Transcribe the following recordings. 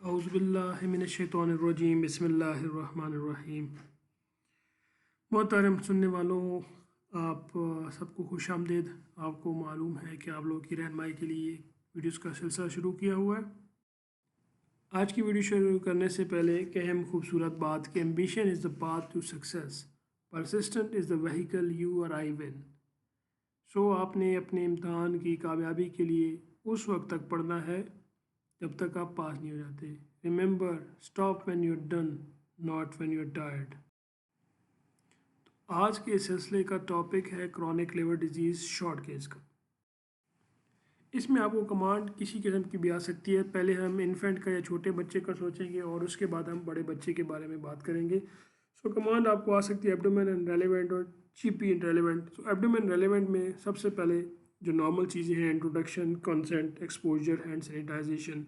औज़ुबिल्लाहिमिनश्शैतानिर्रजीम बिस्मिल्लाहिर्रहमानिर्रहीम। मोहतरम सुनने वालों, आप सबको खुश आमदीद। आपको मालूम है कि आप लोगों की रहनुमाई के लिए वीडियोस का सिलसिला शुरू किया हुआ है। आज की वीडियो शुरू करने से पहले एक अहम खूबसूरत बात कि ambition is the path to success, persistent is the vehicle you और आई विन। आपने अपने इम्तहान की कामयाबी के लिए उस वक्त तक पढ़ना है जब तक आप पास नहीं हो जाते। Remember, stop when you are done, not when you are tired. आज के सिलसिले का टॉपिक है chronic liver disease short case का। इसमें आपको कमांड किसी किस्म की भी आ सकती है। पहले हम इन्फेंट का या छोटे बच्चे का सोचेंगे और उसके बाद हम बड़े बच्चे के बारे में बात करेंगे। कमांड आपको आ सकती है एब्डोमेन एंड रेलेवेंट और GP and relevant. Abdomen relevant में सबसे पहले जो नॉर्मल चीज़ें हैं, introduction, consent, exposure, hand sanitization.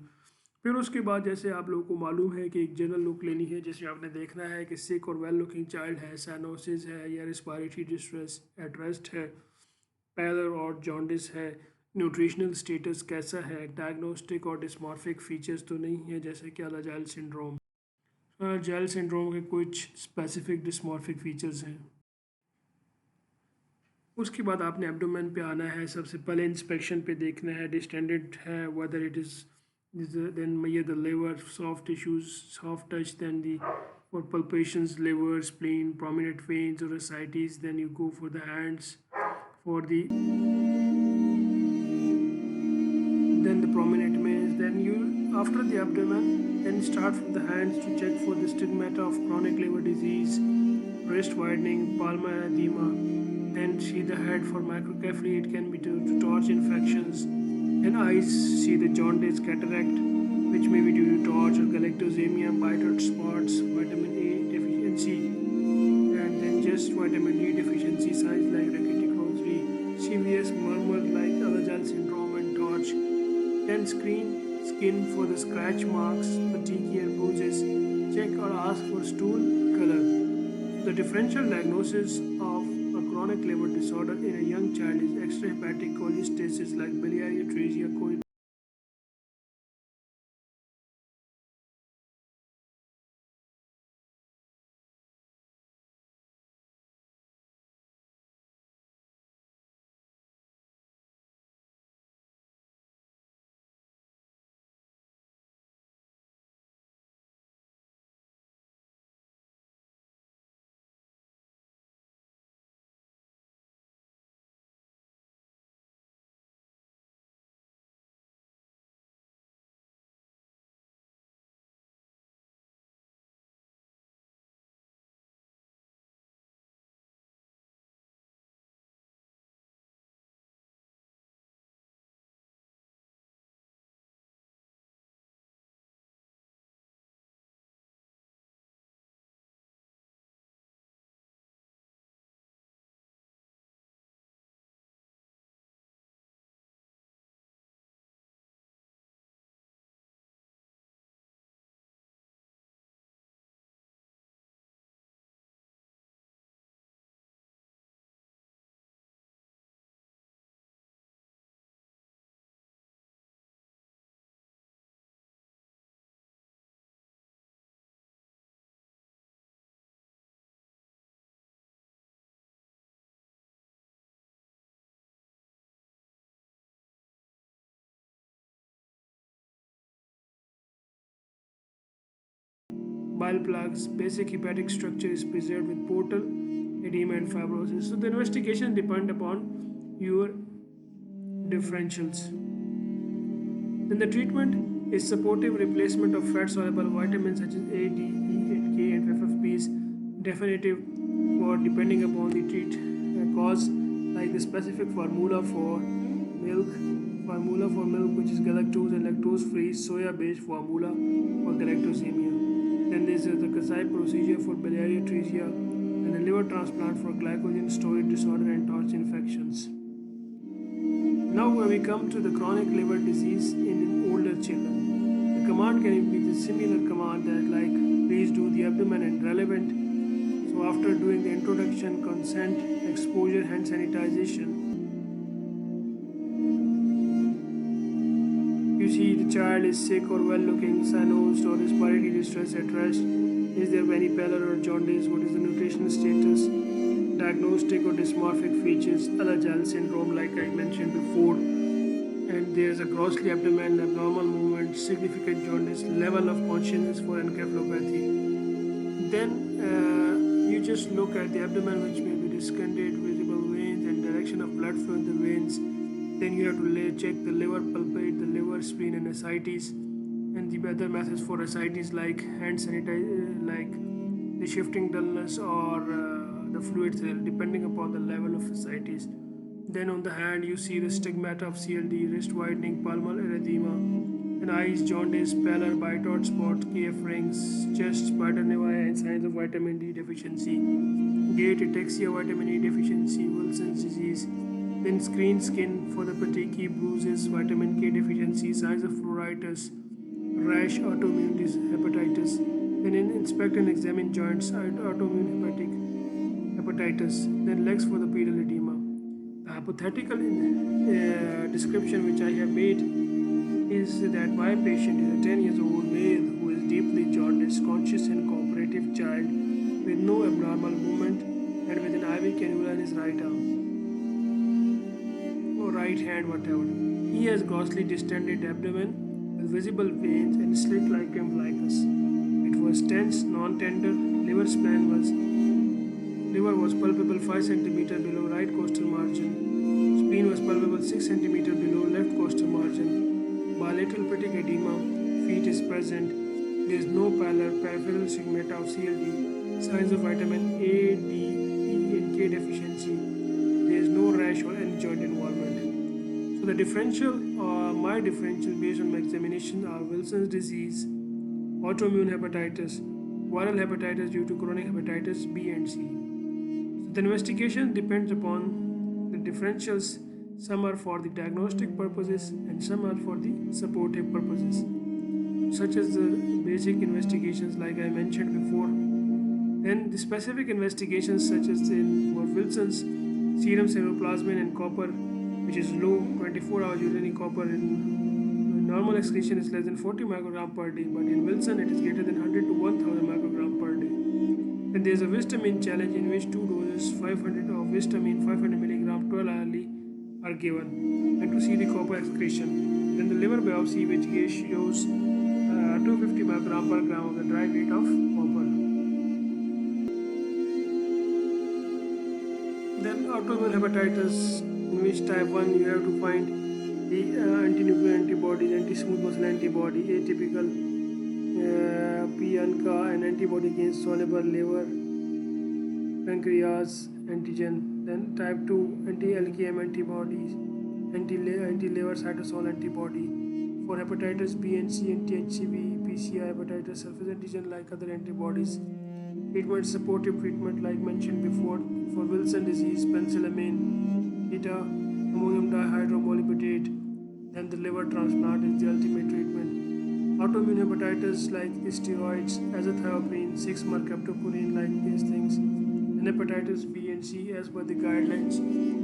फिर उसके बाद जैसे आप लोगों को मालूम है कि एक जनरल लुक लेनी है, जिसमें आपने देखना है कि सिक और वेल लुकिंग चाइल्ड है, साइनोसिस है या रिस्पायरेटरी डिस्ट्रेस एट रेस्ट है, पैलर और जॉन्डिस है, न्यूट्रिशनल स्टेटस कैसा है, डायग्नोस्टिक और डिस्मॉर्फिक फीचर्स तो नहीं है जैसे कि अलाजाइल सिंड्रोम। अलाजाइल सिंड्रोम के कुछ स्पेसिफिक डिस्मॉर्फिक फीचर्स हैं। उसके बाद आपने एब्डोमेन पे आना है। सबसे पहले इंस्पेक्शन पे देखना है डिस्टेंडेड है, whether it is then measure the liver, soft tissues, soft touch, then the for palpations, liver, spleen, prominent veins or ascites. Then you go for the hands for the then the prominent veins. Then you after the abdomen, then start from the hands to check for the stigmata of chronic liver disease, wrist widening, palmar edema. Then see the head for microcephaly. It can be due to torch infections. And eyes, see the jaundice, cataract, which may be due to torch or galactosemia, biter spots, vitamin A deficiency, and then just vitamin D deficiency signs like rachitic rosary, CVS murmur like Alagille syndrome and torch. Then screen skin for the scratch marks, fatigue and bruises. Check or ask for stool color. The differential diagnosis of a chronic liver disorder in a young child is extrahepatic cholestasis like biliary atresia, bile plugs, basic hepatic structure is preserved with portal, edema and fibrosis. So the investigation depend upon your differentials. Then the treatment is supportive replacement of fat-soluble vitamins such as A, D, E, and K and FFPs, definitive for depending upon the cause, like the specific formula for milk which is galactose and lactose-free, soya-based formula for galactosemia. Then there is the Kasai procedure for biliary atresia and a liver transplant for glycogen storage disorder and torch infections. Now when we come to the chronic liver disease in older children, the command can be the similar command that like please do the abdomen and relevant. So after doing the introduction, consent, exposure, hand sanitization, you see see the child is sick or well looking, cynosed or respiratory distress at rest. Is there any pallor or jaundice? What is the nutritional status? Diagnostic or dysmorphic features, Alagille syndrome, like I mentioned before. And there is a grossly abdomen, abnormal movement, significant jaundice, level of consciousness for encephalopathy. Then you just look at the abdomen, which may be distended, visible veins, and direction of blood flow in the veins. Then you have to check the liver, palpate the liver, spleen, and ascites, and the other methods for ascites like hand sanitize, like the shifting dullness or the fluid cell, depending upon the level of ascites. Then on the hand, you see the stigmata of CLD, wrist widening, palmar erythema, and eyes, jaundice, pallor, bite hot spots, KF rings, chest, spider nevi, and signs of vitamin D deficiency. Gait, ataxia, vitamin E deficiency, Wilson's disease. Then screen skin for the petechiae, bruises, vitamin K deficiency, signs of pruritus, rash, autoimmune hepatitis. Then inspect and examine joints, autoimmune hepatic hepatitis. Then legs for the pedal edema. The hypothetical description which I have made is that my patient is a 10 years old male who is deeply jaundiced, conscious and cooperative child with no abnormal movement and with an IV cannula in his right arm or right hand, whatever. He has grossly distended abdomen with visible veins and slit-like umbilicus. It was tense, non-tender. Liver was palpable 5 cm below right costal margin. Spleen was palpable 6 cm below left costal margin. Bilateral petic edema, feet is present. There is no pallor, peripheral stigmata of CLD, signs of vitamin A, D, E, and K deficiency. There is no rash or any joint involvement. So the differential, my differential based on my examination are Wilson's disease, autoimmune hepatitis, viral hepatitis due to chronic hepatitis B and C. So the investigation depends upon the differentials. Some are for the diagnostic purposes and some are for the supportive purposes, such as the basic investigations like I mentioned before. Then the specific investigations such as for Wilson's, serum ceruloplasmin and copper, which is low, 24-hour urinary copper in normal excretion is less than 40 microgram per day, but in Wilson it is greater than 100 to 1000 microgram per day. And there is a histamine challenge in which 2 doses 500 of histamine 500 milligram 12 hourly are given, and to see the copper excretion. Then the liver biopsy which shows 250 microgram per gram of the dry weight of copper. Then autoimmune hepatitis, in which type 1 you have to find the anti-nuclear antibodies, anti-smooth muscle antibody, atypical P-ANCA, an antibody against soluble liver, pancreas antigen. Then type 2 anti-LKM antibodies, anti-liver cytosol antibody. For hepatitis B and C, anti-HCV, PCI, hepatitis surface antigen like other antibodies. Treatment, supportive treatment like mentioned before. For Wilson disease, penicillamine, beta, ammonium dihydromolybdate. Then the liver transplant is the ultimate treatment. Autoimmune hepatitis like steroids, azathioprine, 6-mercaptopurine, like these things. And hepatitis B and C as per the guidelines.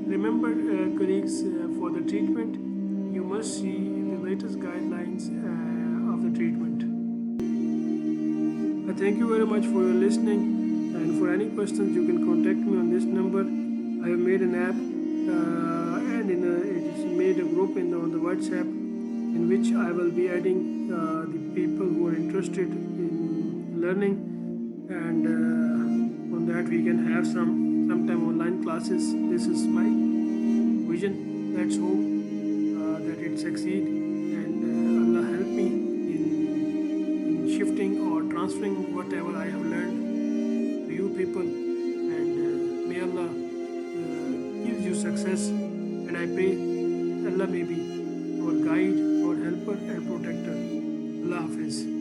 Remember, colleagues, for the treatment, you must see the latest guidelines of the treatment. I thank you very much for your listening, and for any questions you can contact me on this number. I have made an app and it is made a group on the WhatsApp in which I will be adding the people who are interested in learning, and on that we can have sometime online classes. This is my vision. Let's hope that it succeed, and Allah help me in shifting or transferring whatever I have learned to you people, and may Allah gives you success, and I pray Allah may be our guide, our helper and protector. Allah Hafiz.